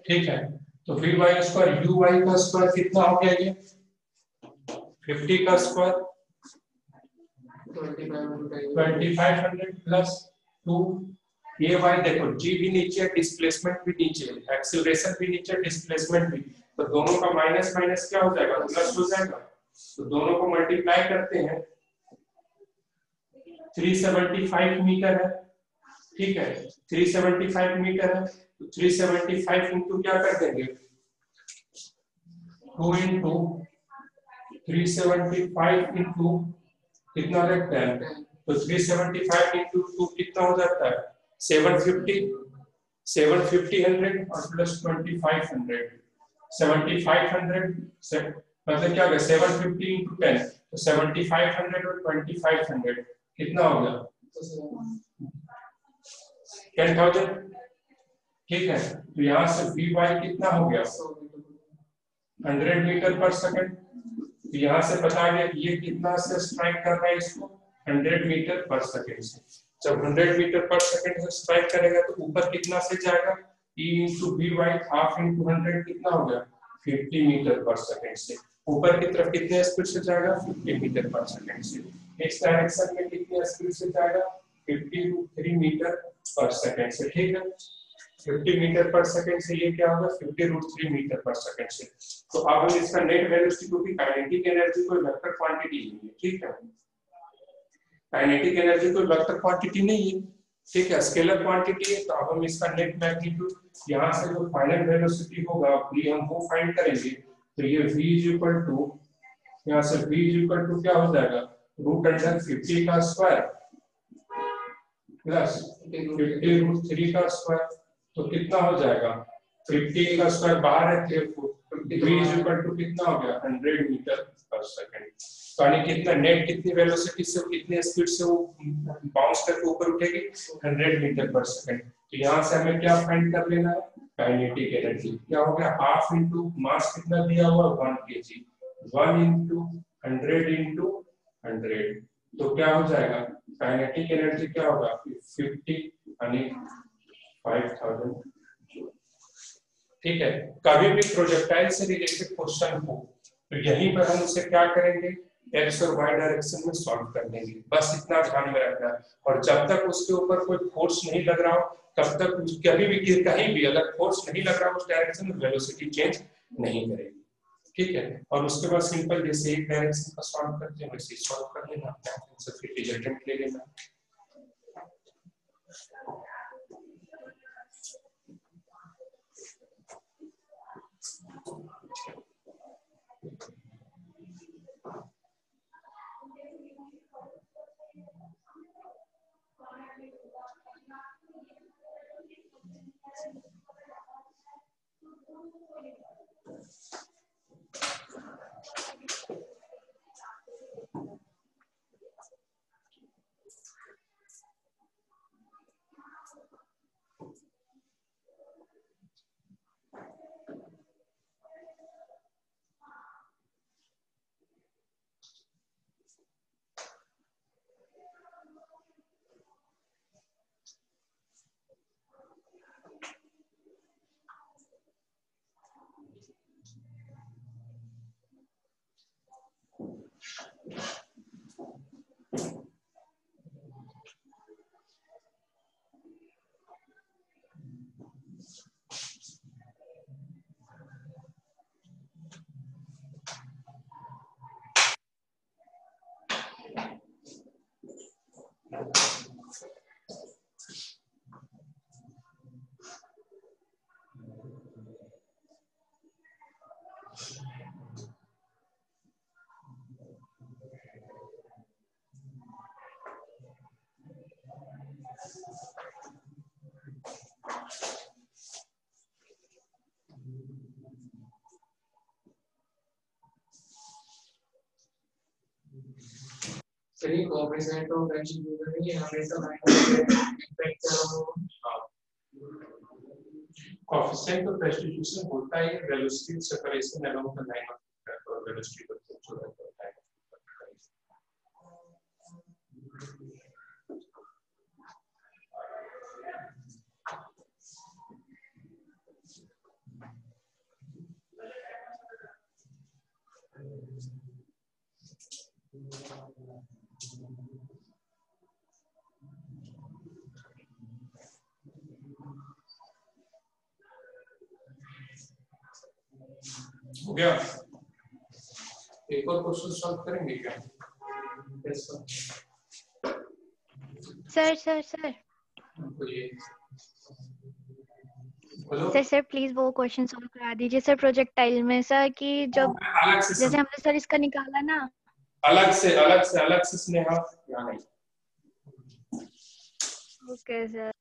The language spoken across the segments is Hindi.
ठीक है, तो V Y square U Y का स्क्वायर कितना हो गया ये 50 का स्क्वायर 2500 प्लस 2 ये वाई देखो जी भी नीचे है डिस्प्लेसमेंट भी नीचे है एक्सीलरेशन भी नीचे डिस्प्लेसमेंट भी तो दोनों का माइनस माइनस क्या हो जाएगा प्लस हो जाएगा तो दोनों को मल्टीप्लाई करते हैं 375 मीटर है ठीक है 375 मीटर है तो 375 इंटू क्या कर देंगे 2 इंटू 375 इंटू कितना लगता है तो 375 इंटू 2 कितना हो जाता है 750 100 और प्लस 2500 7500 मतलब क्या होगा 750 इंटू 10 तो 7500 और 2500 कितना हो गया 10,000 ठीक है तो यहाँ से वी वाई कितना हो गया 100 मीटर पर सेकंड तो यहाँ से बता गया ये कितना से स्ट्राइक कर रहा है इसको 100 मीटर पर सेकंड से जब 100 मीटर पर सेकंड से स्ट्राइक करेगा तो ऊपर कितना से जाएगा e into V Y half into 100 कितना हो गया 50 मीटर पर सेकंड से ऊपर की तरफ कितने स्पीड से जाएगा 50 मीटर पर सेकंड से इस डायरेक्शन में कितने स्पीड से जाएगा 53 मीटर पर सेकंड से ठीक है 50 मीटर पर सेकंड से ये क्या होगा 50√3 मीटर पर सेकंड से तो अब हम इसका नेट वेलोसिटी क्योंकि काइनेटिक एनर्जी कोई वेक्टर क्वांटिटी नहीं है ठीक है काइनेटिक एनर्जी कोई वेक्टर क्वांटिटी नहीं है ठीक है स्केलर क्वांटिटी है तो अब हम इसका नेट मैग्नीट्यूड यहाँ से जो फाइनल वेलोसिटी होगा v हम वो फाइंड करेंगे तो ये v इज इक्वल टू यहाँ से v इज इक्वल टू क्या हो जाएगा √50 का स्क्वायर प्लस 50√3 का स्क्वायर तो कितना हो जाएगा 50 का स्क्वायर बाहर है v इज इक्वल टू कितना हो गया 100 मीटर पर सेकंड तो यानी कितना नेट कितनी वेलोसिटी से कितने स्पीड से वो बाउंस करके ऊपर उठेगी 100 मीटर पर सेकंड तो यहाँ से हमें क्या फाइंड कर लेना है काइनेटिक एनर्जी क्या हो गया हाफ इंटू मास कितना दिया हुआ 1 kg 1 इंटू 100 इंटू 100 तो क्या हो जाएगा काइनेटिक एनर्जी क्या होगा 50 यानी 5000 ठीक है कभी भी प्रोजेक्टाइल से रिलेटेड क्वेश्चन हो तो यहीं पर हम उसे क्या करेंगे एक्स और वाई डायरेक्शन में सॉल्व कर देंगे बस इतना ध्यान में रखना और जब तक उसके ऊपर कोई फोर्स नहीं लग रहा हो तब तक कभी भी कहीं भी अगर फोर्स नहीं लग रहा उस डायरेक्शन में वेलोसिटी चेंज नहीं करेगी ठीक है और उसके बाद सिंपल जैसे एक डायरेक्शन का सॉल्व करते हैं वैसे सॉल्व कर लेना फिर रिजल्टेंट ले लेना चलिए कोएफिशिएंट ऑफ रेसिड्यू नहीं हमेशा इफेक्ट कोएफिशिएंट ऑफ रेस्टिट्यूशन होता है velocity separation along the line of velocity को छोड़ा होता है हो गया? एक और क्वेश्चन सॉल्व करेंगे क्या? सर सर सर बोलो। सर प्लीज वो क्वेश्चन सॉल्व करा दीजिए सर प्रोजेक्टाइल में सर कि जब अलग से जैसे हमने सर इसका निकाला ना अलग से स्नेहा यहाँ नहीं। Okay sir.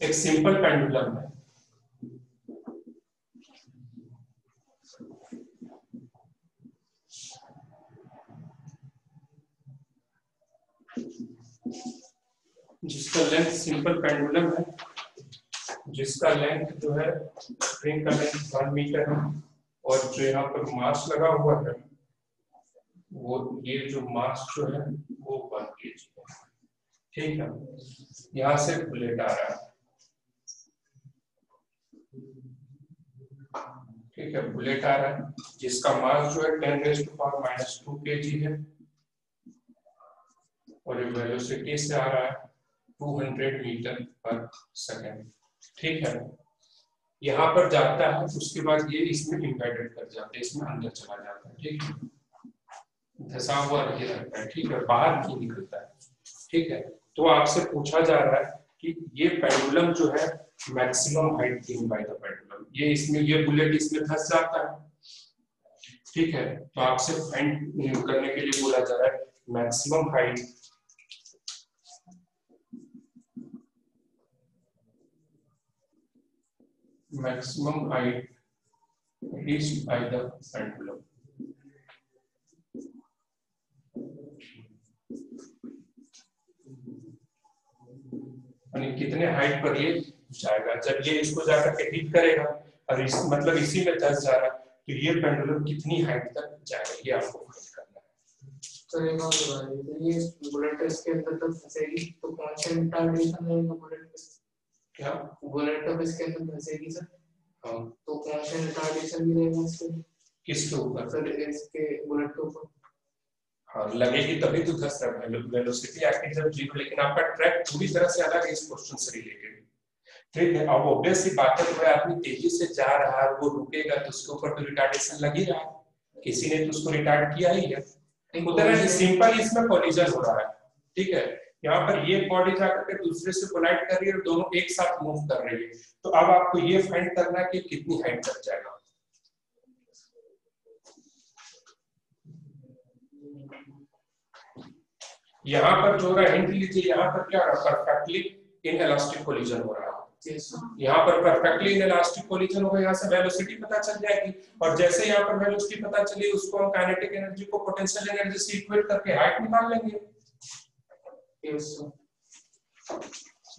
एक सिंपल पेंडुलम है, जिसका लेंथ सिंपल पेंडुलम है, जिसका लेंथ जो है स्ट्रिंग का लेंथ 1 मीटर है और जो यहाँ पर मास लगा हुआ है वो ये जो मास जो है वो 1 kg है। ठीक है, यहाँ से बुलेट आ रहा है। ठीक है, बुलेट आ रहा है जिसका मास जो है 10⁻⁻² kg है और ये वेलोसिटी से आ रहा है 200 मीटर पर सेकेंड। ठीक है, यहाँ पर जाता है, उसके बाद ये इसमें इम्बेडेड कर जाता है, इसमें अंदर चला जाता है। ठीक है, धसा हुआ रह रहता है। ठीक है, बाहर नहीं निकलता है। ठीक है, तो आपसे पूछा जा रहा है कि ये पेंडुलम जो है maximum height given by the pendulum, ये इसमें ये बुलेट इसमें धस जाता है। ठीक है, तो आपसे फाइंड करने के लिए बोला जा रहा है maximum height reached by the pendulum। यानी कितने हाइट पर ये जाएगा जब ये इसको जाकर के हिट करेगा और इस मतलब इसी में धस जा रहा है, तो ये पेंडुलम कितनी हाइट तक जाएगा ये आपको फाइंड करना है। तो एक और बात है, ये बुलेट इसके अंदर तक फंसेगी तो कौन सा रिटार्डेशन रहेगा बुलेट पे? क्या बुलेट तो इसके अंदर फंसेगी सर? हाँ, तो कौन सा रिटार्डेशन भी रहेगा इसके? किसके ऊपर सर? इसके बुलेट के ऊपर। हाँ, लगेगी तभी तो धस रहा है, वेलोसिटी एक्टिंग जब जीरो, लेकिन आपका ट्रैक पूरी तरह से अलग है इस क्वेश्चन से रिलेटेड। ठीक है, अब ऑब्वियस सी बात है, कोई आदमी तेजी से जा रहा है वो रुकेगा तो उसके ऊपर तो रिटार्डेशन लग ही रहा है, किसी ने तो उसको रिटार्ड किया ही है। उधर है सिंपल इसमें कोलिजन हो रहा है। ठीक है, यहाँ पर ये बॉडी जाकर के दूसरे से कोलाइड कर रही है और दोनों एक साथ मूव कर रही है, तो अब आपको ये फाइंड करना है कि कितनी हाइट तक जाएगा। यहाँ पर जो रहा हिंट लीजिए, यहाँ पर क्या रहा, परफेक्टली इनएलास्टिक कोलिजन हो रहा है। यहाँ पर परफेक्टली इनएलास्टिक कोलिजन होगा, यहाँ से वेलोसिटी पता चल जाएगी और जैसे यहाँ पर वेलोसिटी पता चली उसको हम काइनेटिक एनर्जी को पोटेंशियल एनर्जी से इक्वेट करके हाइट निकाल लेंगे।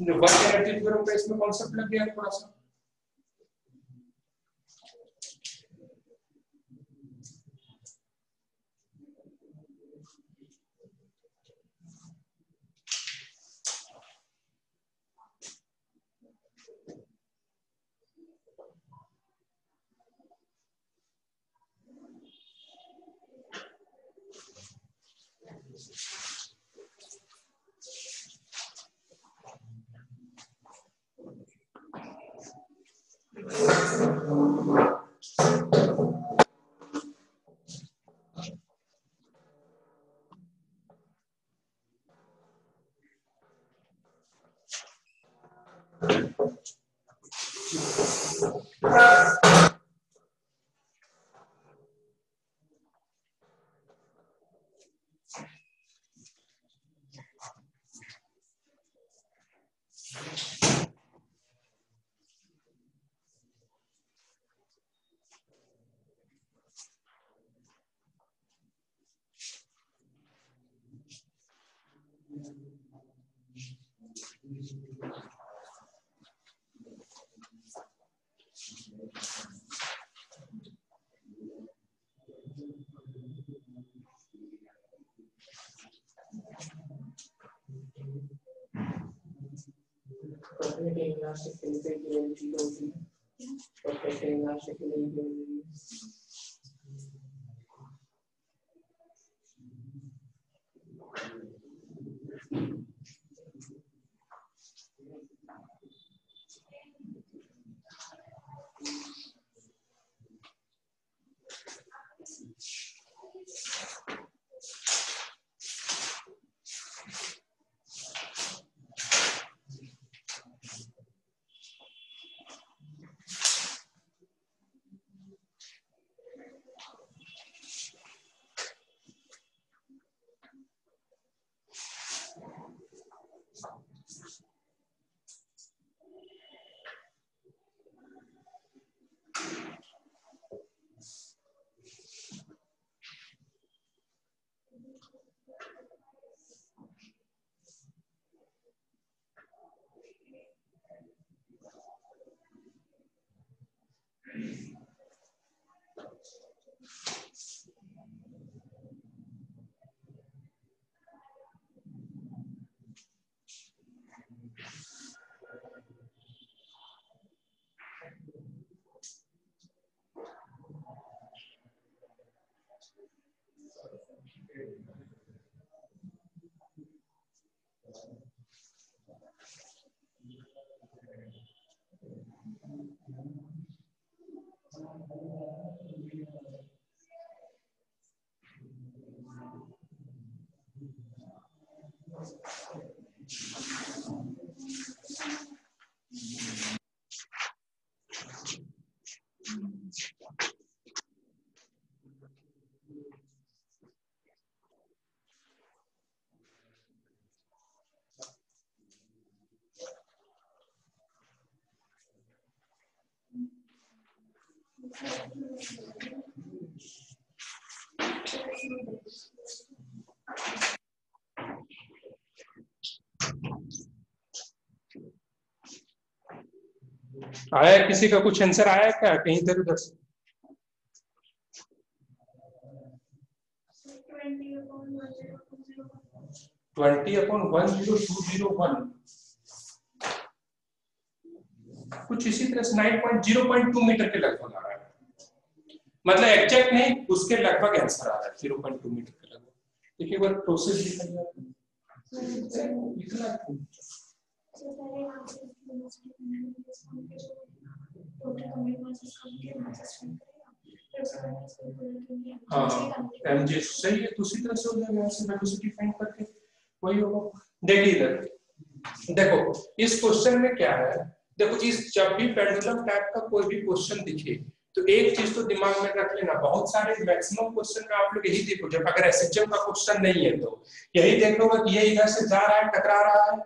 जो वर्क एनर्जी थ्योरम पे इसमें कॉन्सेप्ट लग गया थोड़ा सा। आया किसी का कुछ आंसर आया क्या कहीं इधर उधर से? 20/10201 कुछ इसी तरह से 9.0.2 मीटर के लगभग आ रहा है, मतलब एग्जैक्ट नहीं, उसके लगभग आंसर आ रहा है 0.2 मीटर के लगभग। देखिए एक बार प्रोसेस लिखा गया हाँ mg सही है, तो उसी तरह से हो जाएगा, यहाँ से वेलोसिटी फाइंड करके वही होगा। देखिए इधर देखो इस क्वेश्चन में क्या है, देखो इस जब भी पेंडुलम टाइप का कोई भी क्वेश्चन दिखे तो एक चीज तो दिमाग में रख लेना, बहुत सारे मैक्सिमम क्वेश्चन में आप लोग यही देखो, जब अगर एसएचएम का क्वेश्चन नहीं है तो यही देखोगे कि ये इधर से जा रहा है, टकरा रहा है,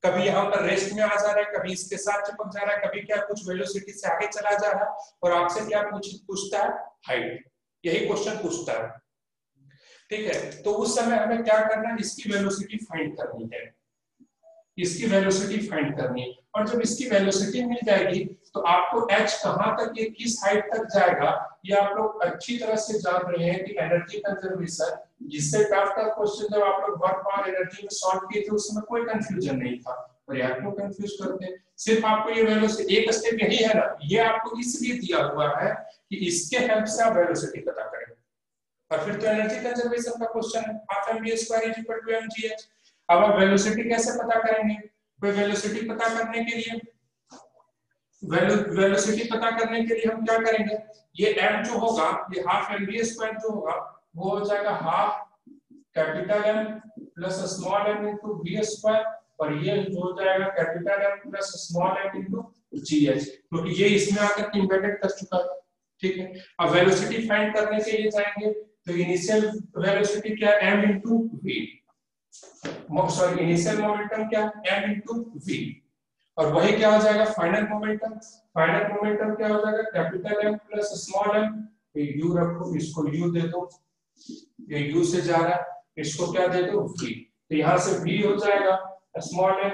कभी यहाँ पर रेस्ट में आ जा रहा है, कभी इसके साथ चिपक जा रहा है, कभी क्या कुछ वेलोसिटी से आगे चला जा रहा है, और आपसे क्या पूछता है, हाइट, यही क्वेश्चन पूछता है। ठीक है, तो उस समय हमें क्या करना है, इसकी वेलोसिटी फाइंड करनी है, इसकी वेलोसिटी फाइंड करनी है, और जब इसकी वेलोसिटी मिल जाएगी तो आपको h कहां तक, ये किस हाइट तक जाएगा, ये आप लोग अच्छी तरह से जान रहे हैं कि एनर्जी कंजर्वेशन, जिससे टफ क्वेश्चन जब आप लोग वर्क पावर एनर्जी में सॉल्व किए थे उसमें कोई कंफ्यूजन नहीं था, और यहाँ क्यों कंफ्यूज करते हैं, सिर्फ आपको ये वेलोसिटी, एक स्टेप यही है ना, ये आपको इसलिए दिया हुआ है कि इसके हेल्प से आप वेलोसिटी पता करें, और फिर तो एनर्जी कंजर्वेशन का क्वेश्चन है, half mv square is equal to mgh। अब आप वेलोसिटी कैसे पता करेंगे, कोई वेलोसिटी पता करने के लिए, वेलोसिटी पता करने के लिए हम क्या करेंगे, ये m जो होगा, ये हाफ mv स्क्वायर जो होगा वो हो जाएगा half capital M plus small m into v square, और ये जो हो जाएगा capital M plus small m into gh, क्योंकि ये इसमें आकर इम्बेडेड कर चुका है। ठीक है, अब वेलोसिटी फाइंड करने के लिए जाएंगे तो इनिशियल वेलोसिटी क्या है, m into v, sorry initial momentum क्या है, m इनटू v, और वही क्या हो जाएगा फाइनल मोमेंटम, फाइनल मोमेंटम क्या हो जाएगा capital M plus small m, ये u रखो, इसको u दे दो, ये u से जा रहा है, इसको क्या दे दो v, तो यहाँ से v हो जाएगा small m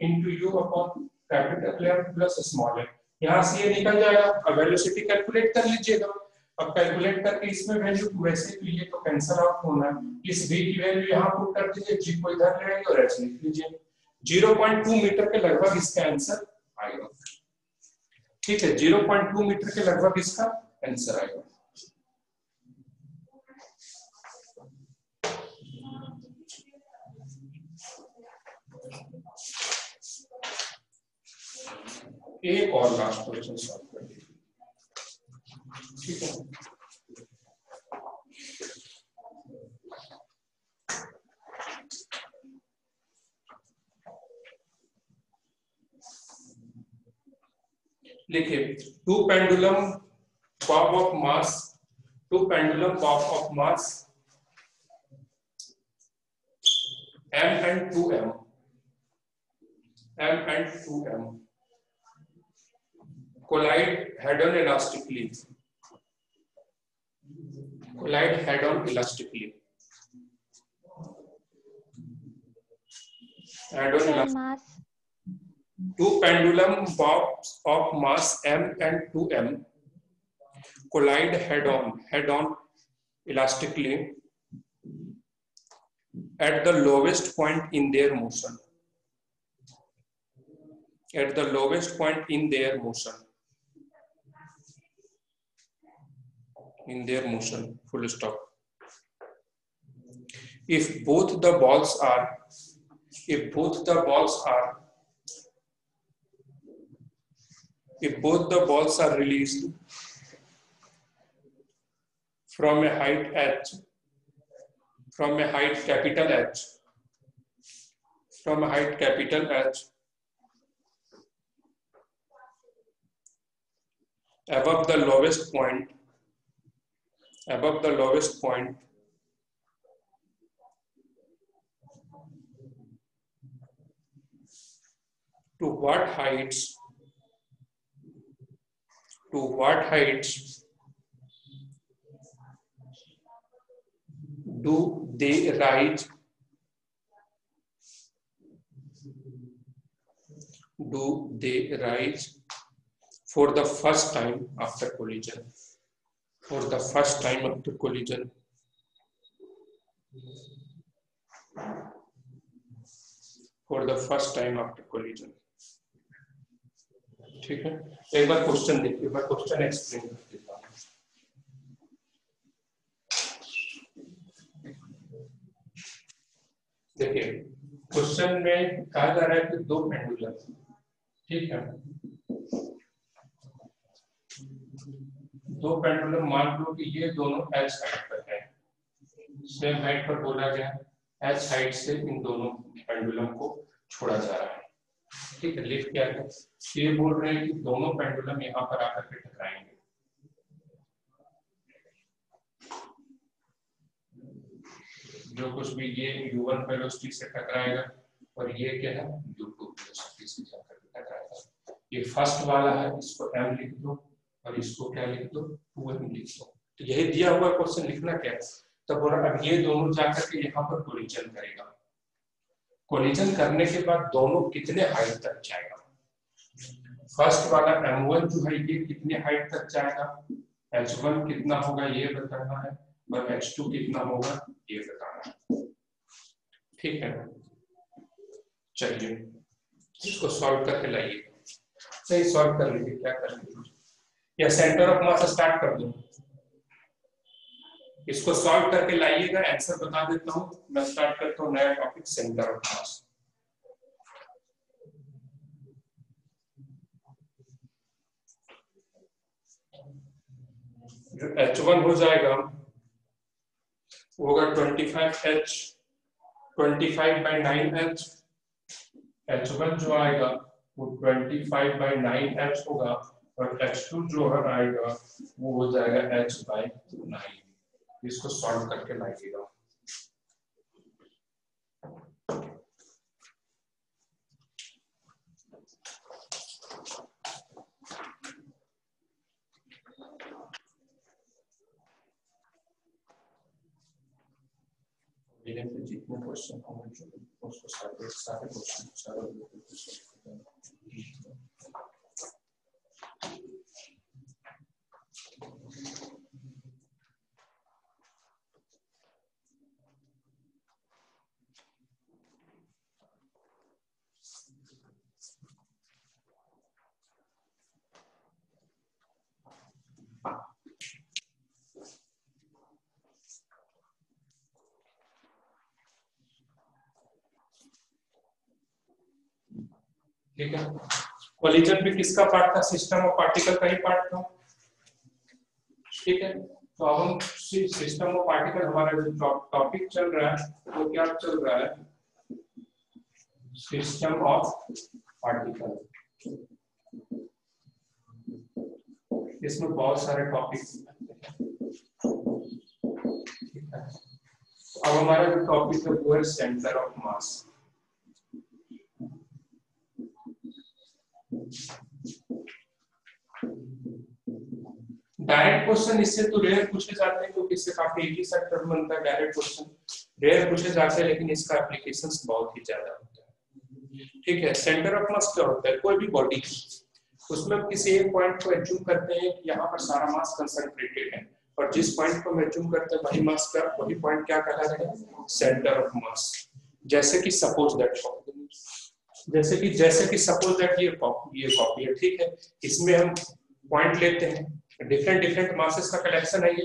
into u upon capital M plus small m, यहाँ से ये निकल जाएगा। अब वेलोसिटी कैलकुलेट कर लीजिएगा, अब कैलकुलेट करके इसमें वैल्यू, वैसे तो ये तो कैंसिल आउट होना है, इस v की वैल्यू यहाँ पुट कर दीजिए, g को इधर ले आइए और h लिख लीजिए, 0.2 मीटर के लगभग इसका आंसर आएगा। ठीक है, 0.2 मीटर के लगभग इसका आंसर आएगा। एक और लास्ट क्वेश्चन सॉल्व कर लीजिए, ठीक है। लिखिए, two pendulum bob of mass, two pendulum bob of mass m and 2m, m and 2m collide head-on elastically, collide head-on elastically, Add on Sir, mass. two pendulum bobs of mass m and 2m collide head-on elastically at the lowest point in their motion. At the lowest point in their motion. In their motion. Full stop. If both the balls are released from a height h, from a height capital H, above the lowest point, to what heights do they rise for the first time after collision? ठीक है, एक बार क्वेश्चन देखिए, मैं क्वेश्चन एक्सप्लेन कर देता हूँ। देखिए क्वेश्चन में कहा जा रहा है कि दो पेंडुलम, ठीक है, दो पेंडुलम मान लो कि ये दोनों एच हाइट पर है, सेम हाइट पर बोला गया, एच हाइट से इन दोनों पेंडुलम को छोड़ा जा रहा है, ठीक है। लिख क्या है, ये बोल रहे हैं कि दोनों पेंडुलम यहाँ पर आकर के टकराएंगे, जो कुछ भी ये u1 वेलोसिटी से टकराएगा और ये क्या है u2 वेलोसिटी से जाकर टकराएगा। ये फर्स्ट वाला है, इसको m लिख दो और इसको क्या लिख दो 2m लिख दो। तो यही दिया हुआ क्वेश्चन लिखना क्या है, तब बोला अब ये दोनों जाकर के यहाँ पर कोलिजन करेगा, कोलिजन करने के बाद दोनों कितने हाइट तक जाएगा। फर्स्ट वाला m1 जो है ये कितने हाइट तक जाएगा, h1 कितना होगा ये बताना है और h2 कितना होगा ये बताना है, ठीक है। चलिए इसको सॉल्व करके लाइए, सही सॉल्व कर लीजिए, क्या कर लीजिए, या सेंटर ऑफ मास स्टार्ट कर दो, इसको सॉल्व करके लाइएगा, आंसर बता देता हूं मैं। स्टार्ट करता हूं नया टॉपिक, सेंटर ऑफ मास। जो H1 हो जाएगा वो होगा 25H 25/9H, H1 जो आएगा वो 25/9H होगा और H2 जो है आएगा वो हो जाएगा H/9। इसको सॉल्व करके लाइएगा। जितने क्वेश्चन होंगे उसको सारे क्वेश्चन ठीक है। कोलिजन भी किसका पार्ट था, सिस्टम ऑफ पार्टिकल का ही पार्ट था, ठीक है। तो अब हम सिस्टम ऑफ पार्टिकल, हमारा जो टॉपिक चल रहा है वो क्या चल रहा है, सिस्टम ऑफ पार्टिकल। इसमें बहुत सारे टॉपिक, अब हमारा जो टॉपिक है वो है centre of mass. Direct question इससे तो रेयर पूछे जाते हैं क्योंकि इससे काफी इजी सा टर्म बनता है। डायरेक्ट क्वेश्चन रेयर पूछे जाते हैं लेकिन इसका एप्लीकेशंस बहुत ही ज्यादा होता है। ठीक है, सेंटर ऑफ मास क्या होता है? कोई भी बॉडी उसमें हम किसी एक पॉइंट को एज्यूम करते हैं कि यहाँ पर सारा मास कंसंट्रेटेड है, और जिस पॉइंट को हम एज्यूम करते हैं वही मास का वही पॉइंट क्या कहलाता है? सेंटर ऑफ मास। जैसे कि सपोज दैट सपोज दैट ये कॉपी है, ठीक है, इसमें हम पॉइंट लेते हैं, डिफरेंट मासेस का कलेक्शन है ये,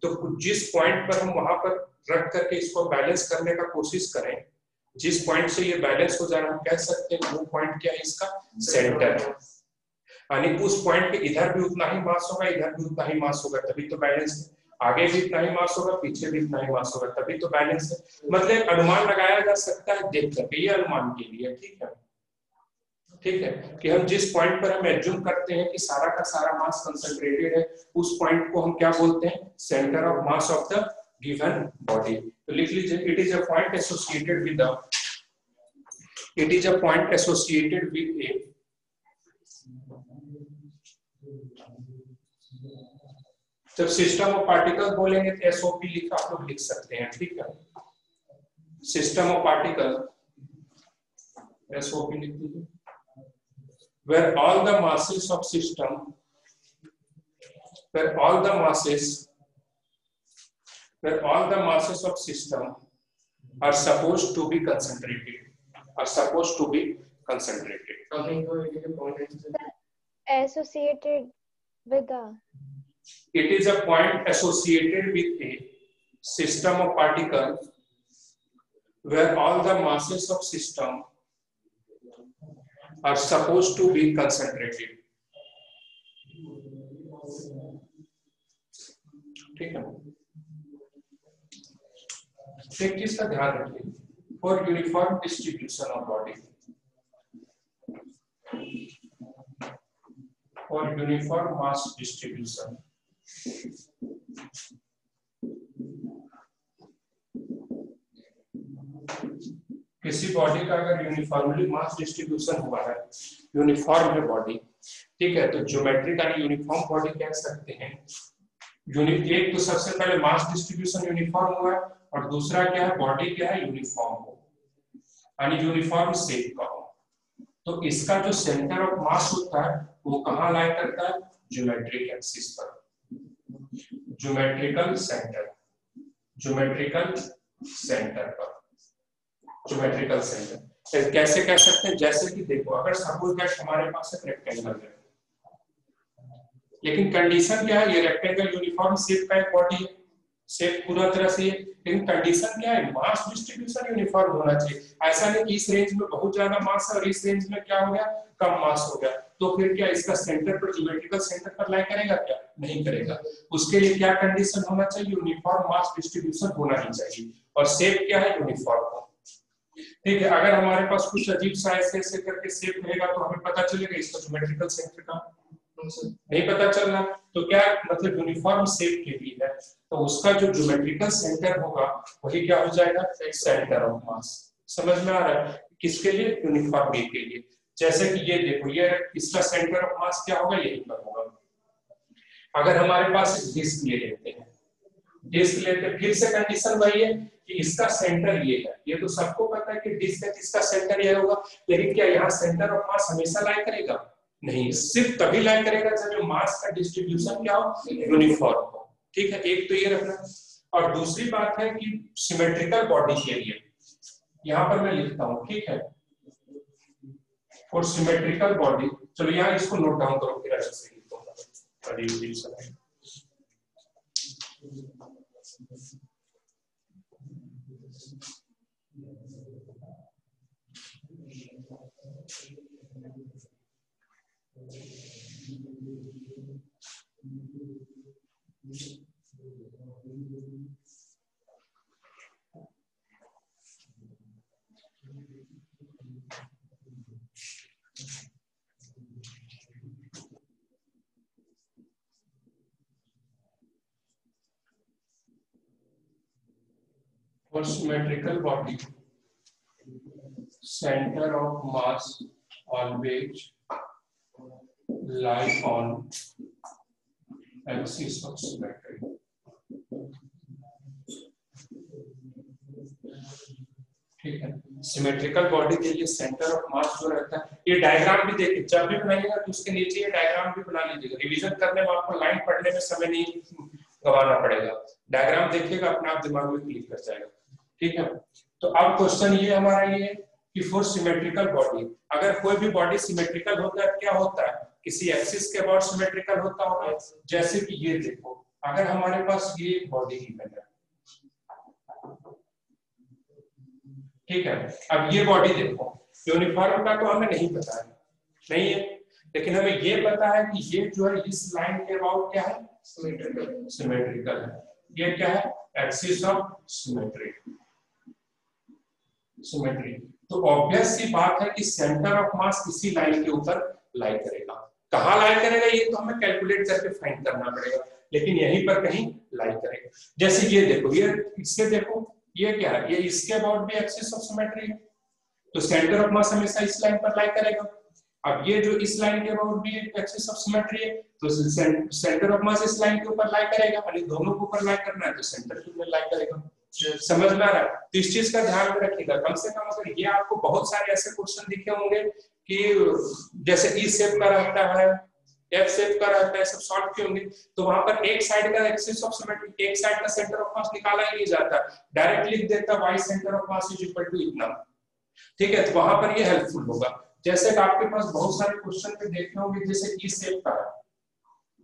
तो जिस पॉइंट पर हम वहां पर रख करके इसको बैलेंस करने का कोशिश करें, जिस पॉइंट से ये बैलेंस हो जाए हम कह सकते हैं वो पॉइंट क्या है? इसका सेंटर है। यानी उस पॉइंट के इधर भी उतना ही मास होगा, इधर भी उतना ही मास होगा, तभी तो बैलेंस है। आगे भी इतना ही मास होगा, पीछे भी इतना ही मास होगा, तभी तो बैलेंस है। मतलब अनुमान लगाया जा सकता है देख करके, ये अनुमान के लिए ठीक है, ठीक है, कि हम जिस पॉइंट पर हम एज्यूम करते हैं कि सारा का सारा मास कंसंट्रेटेड है, उस पॉइंट को हम क्या बोलते हैं? Centre of mass of the given body. तो लिख लीजिए, it is a point associated with a जब सिस्टम ऑफ पार्टिकल बोलेंगे तो एसओपी लिख आप लोग लिख सकते हैं, ठीक है, सिस्टम ऑफ पार्टिकल एसओपी लिख दीजिए, where all the masses of system of system are supposed to be concentrated, Associated with the. It is a point associated with a system of particles where all the masses of system are supposed to be concentrated. ठीक है, एक चीज का ध्यान रखिए, for uniform distribution of body, for uniform mass distribution, किसी बॉडी का अगर यूनिफॉर्मली मास डिस्ट्रीब्यूशन हुआ है, यूनिफॉर्म है बॉडी, ठीक है, तो ज्योमेट्रिक यानी यूनिफॉर्म बॉडी कह सकते हैं। एक तो सबसे पहले मास डिस्ट्रीब्यूशन यूनिफॉर्म हुआ है, और दूसरा क्या है? बॉडी क्या है? यूनिफॉर्म हो, यानी यूनिफॉर्म शेप का हो। तो इसका जो सेंटर ऑफ मास होता है वो कहाँ लाई करता है? ज्योमेट्रिक एक्सिस पर, ज्योमेट्रिकल सेंटर पर, ज्योमेट्रिकल सेंटर। कैसे कह सकते हैं? जैसे कि देखो, अगर सपोज दैट हमारे पास एक रेक्टेंगल है, लेकिन कंडीशन क्या है? ये रेक्टेंगल यूनिफॉर्म शेप का एक बॉडी है, शेप पूरा तरह से, लेकिन कंडीशन क्या है? मास डिस्ट्रीब्यूशन यूनिफॉर्म होना चाहिए। ऐसा नहीं कि इस रेंज में बहुत ज्यादा मास है और इस रेंज में क्या हो गया? कम मास हो गया, तो फिर क्या इसका सेंटर पर, ज्योमेट्रिकल सेंटर पर लाई करेगा? क्या नहीं करेगा। उसके लिए क्या कंडीशन होना चाहिए? यूनिफॉर्म मास डिस्ट्रीब्यूशन होना ही चाहिए, और शेप क्या है? यूनिफॉर्म हो, ठीक है। अगर हमारे पास कुछ अजीब सा ऐसे करके शेप रहेगा तो हमें पता चलेगा इसका ज्योमेट्रिकल सेंटर का नहीं पता चल रहा, तो क्या मतलब यूनिफॉर्म शेप के लिए है, तो उसका जो ज्योमेट्रिकल सेंटर होगा वही क्या हो जाएगा? सेंटर ऑफ मास। समझ में आ रहा है? किसके लिए? यूनिफॉर्मिटी के लिए। जैसे कि ये देखो, ये इसका सेंटर ऑफ मास क्या होगा? यही पर होगा। अगर हमारे पास एक डिस्क ले लेते हैं, फिर से कंडीशन वही है कि इसका सेंटर ये है। ये तो सबको पता है कि डिस्क का इसका सेंटर ये होगा, लेकिन क्या यहाँ सेंटर ऑफ मास हमेशा लाई करेगा? नहीं, सिर्फ तभी लाई करेगा जब मास का डिस्ट्रीब्यूशन क्या हो? यूनिफॉर्म हो, ठीक है। एक तो ये रखना, और दूसरी बात है कि सिमेट्रिकल बॉडी के लिए यहाँ पर मैं लिखता हूँ, ठीक है, फॉर सिमेट्रिकल बॉडी। चलो यहाँ इसको नोट डाउन करो, फिर अच्छे से लिखो। For symmetrical body, center of mass always lie on axis of symmetry. ठीक है। सिमेट्रिकल बॉडी के लिए सेंटर ऑफ मास जो रहता है, ये डायग्राम भी देखिए, जब भी बनाइएगा तो उसके नीचे ये डायग्राम भी बना लीजिएगा। रिवीजन करने में आपको लाइन पढ़ने में समय नहीं गंवाना पड़ेगा, डायग्राम देखिएगा अपने आप दिमाग में क्लिक कर जाएगा। ठीक है। तो अब क्वेश्चन ये हमारा ये है कि फॉर सिमेट्रिकल बॉडी, अगर कोई भी बॉडी सिमेट्रिकल होता है क्या होता है, किसी एक्सिस के अबाउट सिमेट्रिकल होता होगा। जैसे कि ये देखो, अगर हमारे पास ये बॉडी गिवन है, ठीक है। अब ये बॉडी देखो, यूनिफॉर्म का तो हमें नहीं पता है, नहीं है, लेकिन हमें ये पता है कि ये जो है इस लाइन के अबाउट क्या है, सिमेट्रिकल है। ये क्या है, एक्सिस ऑफ सिमेट्री। तो ऑब्वियस सी बात है कि सेंटर ऑफ मास इसी लाइन के ऊपर लाई करेगा। कहाँ लाई करेगा ये तो हमें कैलकुलेट करके फाइंड करना पड़ेगा, लेकिन यहीं पर कहीं लाई करेगा। जैसे ये देखो, ये इसके देखो, ये क्या है, ये इसके अबाउट भी एक्सिस ऑफ सिमेट्री है, तो सेंटर ऑफ मास हमेशा इस लाइन पर लाई करेगा। अब ये जो इस लाइन के अबाउट भी एक्सिस ऑफ सिमेट्री है, तो सेंटर ऑफ मास इस लाइन के ऊपर लाई करेगा, यानी दोनों के ऊपर लाई करना है तो सेंटर के ऊपर लाई करेगा। समझ में आ रहा है? तो इस चीज का ध्यान में रखिएगा। कम से कम अगर ये आपको बहुत सारे ऐसे क्वेश्चन दिखे होंगे कि जैसे ई शेप का रहता है, एफ शेप का रहता है, सब सॉल्व किए होंगे, तो वहां पर एक साइड का एक्सिस ऑफ सिमेट्री, एक साइड का सेंटर ऑफ मास निकाला ही नहीं जाता, डायरेक्ट लिख देता Y centre of mass is equal to इतना। ठीक है, तो वहां पर ये हेल्पफुल होगा। जैसे कि आपके पास बहुत सारे क्वेश्चन पे देखे होंगे, जैसे ई शेप का,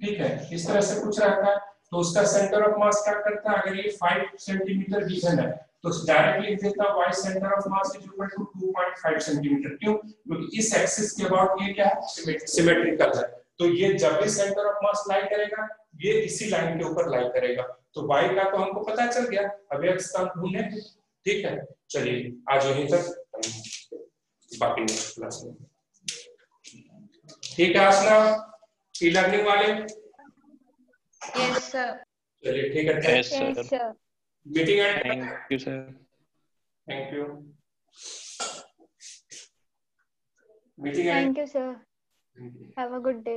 ठीक है, इस तरह से कुछ रहता है, तो उसका सेंटर ऑफ मास क्या करता है, अगर ये 5 सेंटीमीटर गिवन है तो डायरेक्टली लिख देता है y centre of mass is equal to 2.5 centimetre. क्यों? क्योंकि इस एक्सिस के अबाउट ये क्या है, सिमेट्रिकल है, तो ये जब भी सेंटर ऑफ मास लाई करेगा ये इसी लाइन के ऊपर लाई करेगा। तो y का तो हमको पता चल गया, अब x का ढूंढने। ठीक है, चलिए आज यहीं तक, बाकी नेक्स्ट क्लास में। ठीक है आसना, ई लर्निंग वाले? Yes sir. चलिए ठीक है, yes sir, meeting and. Thank you sir. Thank you. Meeting and. Thank you sir. Have a good day.